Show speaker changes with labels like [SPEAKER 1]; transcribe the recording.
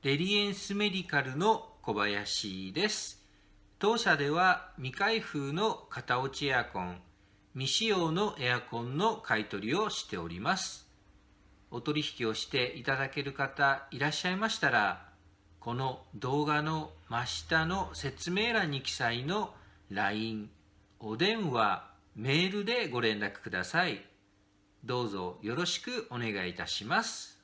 [SPEAKER 1] レリエンスメディカルの小林です。当社では未開封の型落ちエアコン、未使用のエアコンの買い取りをしております。お取引をしていただける方いらっしゃいましたら、この動画の真下の説明欄に記載の LINE、お電話、メールでご連絡ください。どうぞよろしくお願いいたします。